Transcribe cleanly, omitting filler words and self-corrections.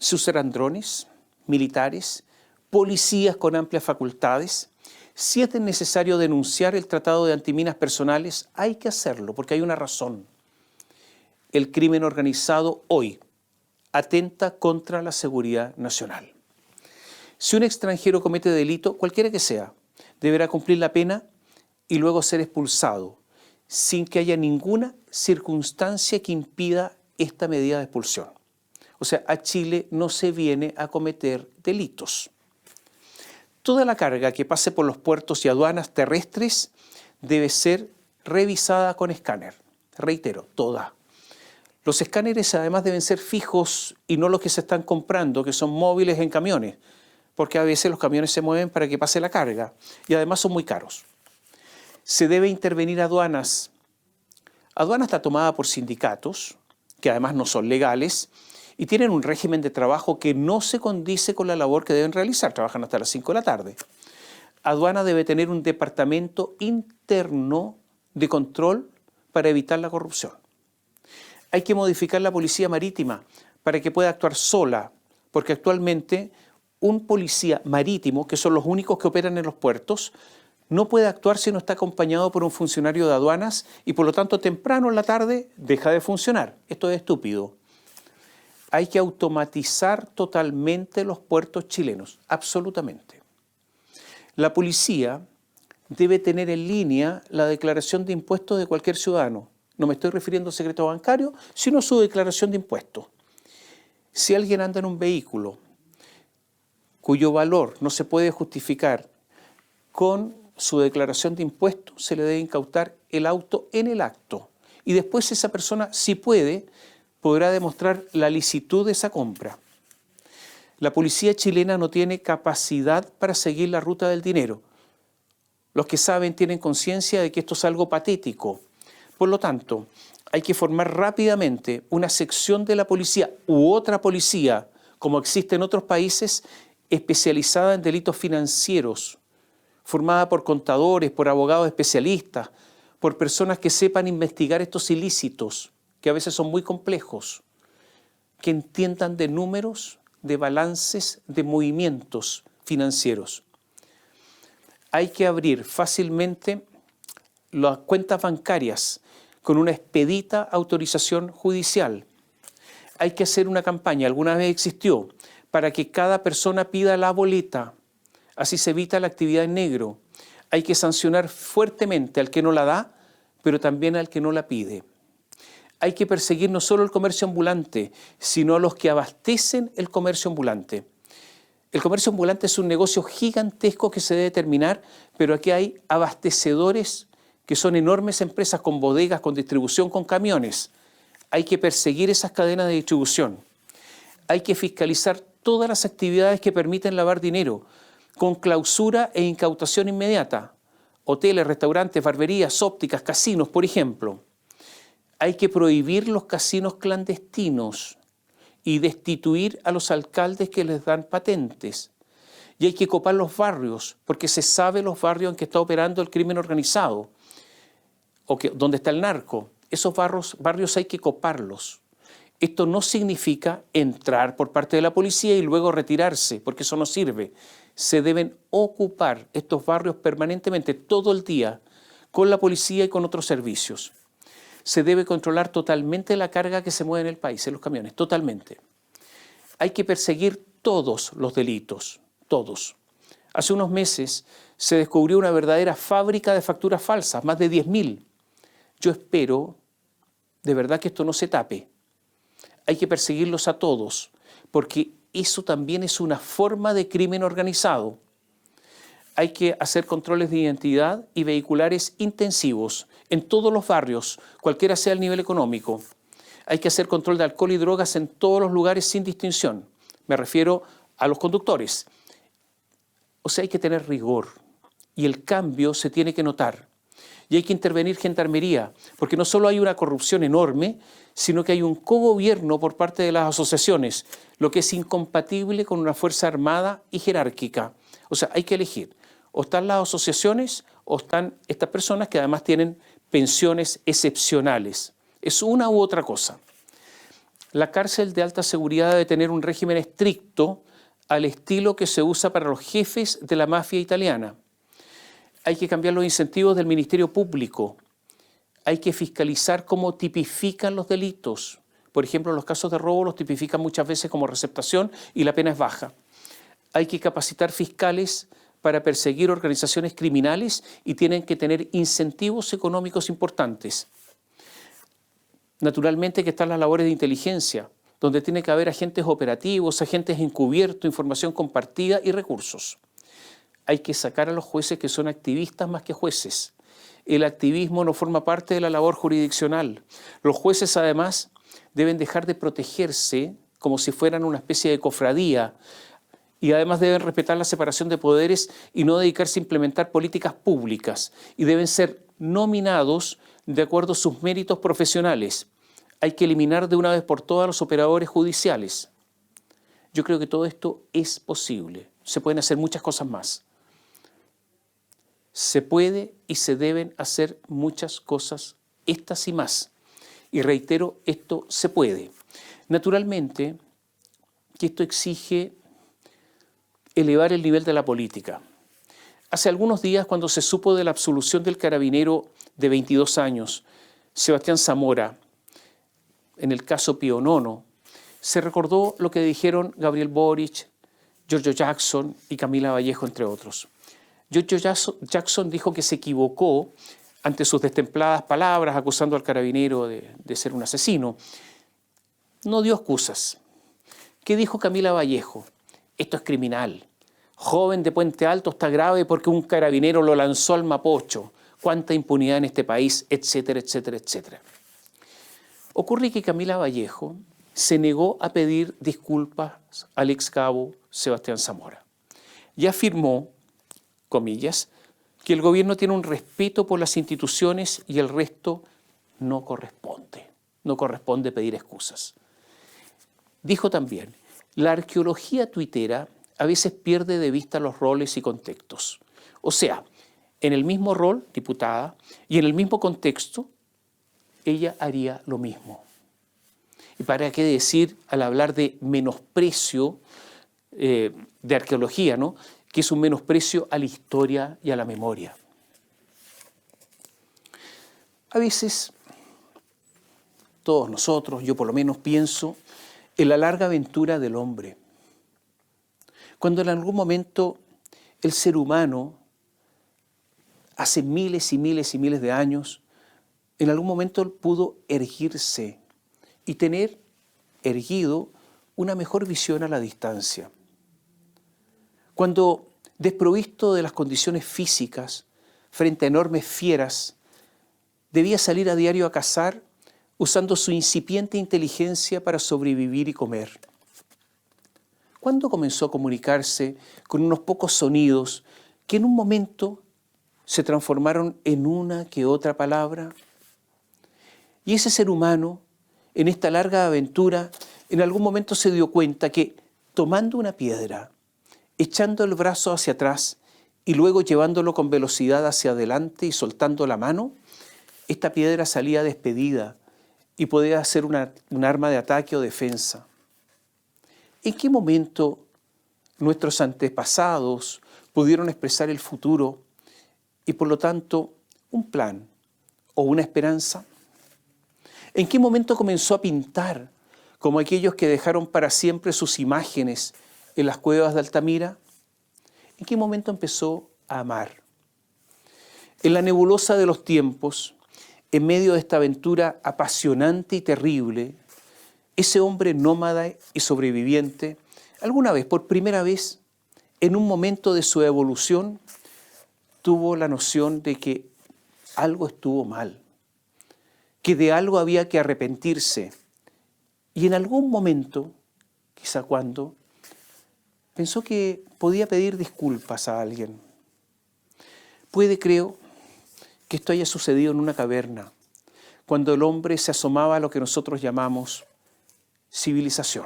Se usarán drones, militares, policías con amplias facultades. Si es necesario denunciar el tratado de antiminas personales, hay que hacerlo, porque hay una razón. El crimen organizado hoy atenta contra la seguridad nacional. Si un extranjero comete delito, cualquiera que sea, deberá cumplir la pena y luego ser expulsado, sin que haya ninguna circunstancia que impida esta medida de expulsión. O sea, a Chile no se viene a cometer delitos. Toda la carga que pase por los puertos y aduanas terrestres debe ser revisada con escáner. Reitero, toda. Los escáneres además deben ser fijos y no los que se están comprando, que son móviles en camiones, porque a veces los camiones se mueven para que pase la carga y además son muy caros. Se debe intervenir aduanas. Aduana está tomada por sindicatos, que además no son legales, y tienen un régimen de trabajo que no se condice con la labor que deben realizar. Trabajan hasta las 5 de la tarde. Aduana debe tener un departamento interno de control para evitar la corrupción. Hay que modificar la policía marítima para que pueda actuar sola, porque actualmente un policía marítimo, que son los únicos que operan en los puertos, no puede actuar si no está acompañado por un funcionario de aduanas y por lo tanto temprano en la tarde deja de funcionar. Esto es estúpido. Hay que automatizar totalmente los puertos chilenos, absolutamente. La policía debe tener en línea la declaración de impuestos de cualquier ciudadano. No me estoy refiriendo a secreto bancario, sino a su declaración de impuestos. Si alguien anda en un vehículo cuyo valor no se puede justificar con su declaración de impuestos, se le debe incautar el auto en el acto. Y después esa persona, si puede, podrá demostrar la licitud de esa compra. La policía chilena no tiene capacidad para seguir la ruta del dinero. Los que saben tienen conciencia de que esto es algo patético. Por lo tanto, hay que formar rápidamente una sección de la policía u otra policía, como existe en otros países, especializada en delitos financieros, formada por contadores, por abogados especialistas, por personas que sepan investigar estos ilícitos, que a veces son muy complejos, que entiendan de números, de balances, de movimientos financieros. Hay que abrir fácilmente las cuentas bancarias con una expedita autorización judicial. Hay que hacer una campaña, alguna vez existió, para que cada persona pida la boleta. Así se evita la actividad en negro. Hay que sancionar fuertemente al que no la da, pero también al que no la pide. Hay que perseguir no solo el comercio ambulante, sino a los que abastecen el comercio ambulante. El comercio ambulante es un negocio gigantesco que se debe terminar, pero aquí hay abastecedores que son enormes empresas con bodegas, con distribución, con camiones. Hay que perseguir esas cadenas de distribución. Hay que fiscalizar todas las actividades que permiten lavar dinero, con clausura e incautación inmediata. Hoteles, restaurantes, barberías, ópticas, casinos, por ejemplo. Hay que prohibir los casinos clandestinos y destituir a los alcaldes que les dan patentes. Y hay que copar los barrios, porque se sabe los barrios en que está operando el crimen organizado, o donde está el narco. Esos barrios hay que coparlos. Esto no significa entrar por parte de la policía y luego retirarse, porque eso no sirve. Se deben ocupar estos barrios permanentemente, todo el día, con la policía y con otros servicios. Se debe controlar totalmente la carga que se mueve en el país, en los camiones, totalmente. Hay que perseguir todos los delitos, todos. Hace unos meses se descubrió una verdadera fábrica de facturas falsas, más de 10.000. Yo espero de verdad que esto no se tape. Hay que perseguirlos a todos, porque eso también es una forma de crimen organizado. Hay que hacer controles de identidad y vehiculares intensivos en todos los barrios, cualquiera sea el nivel económico. Hay que hacer control de alcohol y drogas en todos los lugares sin distinción. Me refiero a los conductores. O sea, hay que tener rigor y el cambio se tiene que notar. Y hay que intervenir gendarmería, porque no solo hay una corrupción enorme, sino que hay un cogobierno por parte de las asociaciones, lo que es incompatible con una fuerza armada y jerárquica. O sea, hay que elegir. O están las asociaciones o están estas personas que además tienen pensiones excepcionales. Es una u otra cosa. La cárcel de alta seguridad debe tener un régimen estricto al estilo que se usa para los jefes de la mafia italiana. Hay que cambiar los incentivos del Ministerio Público. Hay que fiscalizar cómo tipifican los delitos. Por ejemplo, los casos de robo los tipifican muchas veces como receptación y la pena es baja. Hay que capacitar fiscales para perseguir organizaciones criminales y tienen que tener incentivos económicos importantes. Naturalmente que están las labores de inteligencia, donde tiene que haber agentes operativos, agentes encubiertos, información compartida y recursos. Hay que sacar a los jueces que son activistas más que jueces. El activismo no forma parte de la labor jurisdiccional. Los jueces, además, deben dejar de protegerse como si fueran una especie de cofradía y además deben respetar la separación de poderes y no dedicarse a implementar políticas públicas y deben ser nominados de acuerdo a sus méritos profesionales. Hay que eliminar de una vez por todas los operadores judiciales. Yo creo que todo esto es posible. Se pueden hacer muchas cosas más. Se puede y se deben hacer muchas cosas, estas y más. Y reitero, esto se puede. Naturalmente que esto exige elevar el nivel de la política. Hace algunos días, cuando se supo de la absolución del carabinero de 22 años, Sebastián Zamora, en el caso Pío IX, se recordó lo que dijeron Gabriel Boric, Giorgio Jackson y Camila Vallejo, entre otros. Giorgio Jackson dijo que se equivocó ante sus destempladas palabras acusando al carabinero de ser un asesino. No dio excusas. ¿Qué dijo Camila Vallejo? Esto es criminal. Joven de Puente Alto está grave porque un carabinero lo lanzó al Mapocho. Cuánta impunidad en este país, etcétera, etcétera, etcétera. Ocurre que Camila Vallejo se negó a pedir disculpas al ex cabo Sebastián Zamora y afirmó, comillas, que el gobierno tiene un respeto por las instituciones y el resto no corresponde. No corresponde pedir excusas. Dijo también, la arqueología tuitera a veces pierde de vista los roles y contextos. O sea, en el mismo rol, diputada, y en el mismo contexto, ella haría lo mismo. ¿Y para qué decir al hablar de menosprecio de arqueología, ¿no? Que es un menosprecio a la historia y a la memoria? A veces, todos nosotros, yo por lo menos pienso, en la larga aventura del hombre. Cuando en algún momento el ser humano, hace miles y miles y miles de años, en algún momento pudo erguirse y tener erguido una mejor visión a la distancia. Cuando, desprovisto de las condiciones físicas, frente a enormes fieras, debía salir a diario a cazar, usando su incipiente inteligencia para sobrevivir y comer. ¿Cuándo comenzó a comunicarse con unos pocos sonidos que en un momento se transformaron en una que otra palabra? Y ese ser humano, en esta larga aventura, en algún momento se dio cuenta que tomando una piedra, echando el brazo hacia atrás y luego llevándolo con velocidad hacia adelante y soltando la mano, esta piedra salía despedida y podía ser un arma de ataque o defensa. ¿En qué momento nuestros antepasados pudieron expresar el futuro y por lo tanto un plan o una esperanza? ¿En qué momento comenzó a pintar como aquellos que dejaron para siempre sus imágenes en las cuevas de Altamira? ¿En qué momento empezó a amar? En la nebulosa de los tiempos, en medio de esta aventura apasionante y terrible, ese hombre nómada y sobreviviente, alguna vez, por primera vez, en un momento de su evolución, tuvo la noción de que algo estuvo mal, que de algo había que arrepentirse. Y en algún momento, quizá cuando, pensó que podía pedir disculpas a alguien. Puede, creo, que esto haya sucedido en una caverna, cuando el hombre se asomaba a lo que nosotros llamamos civilización.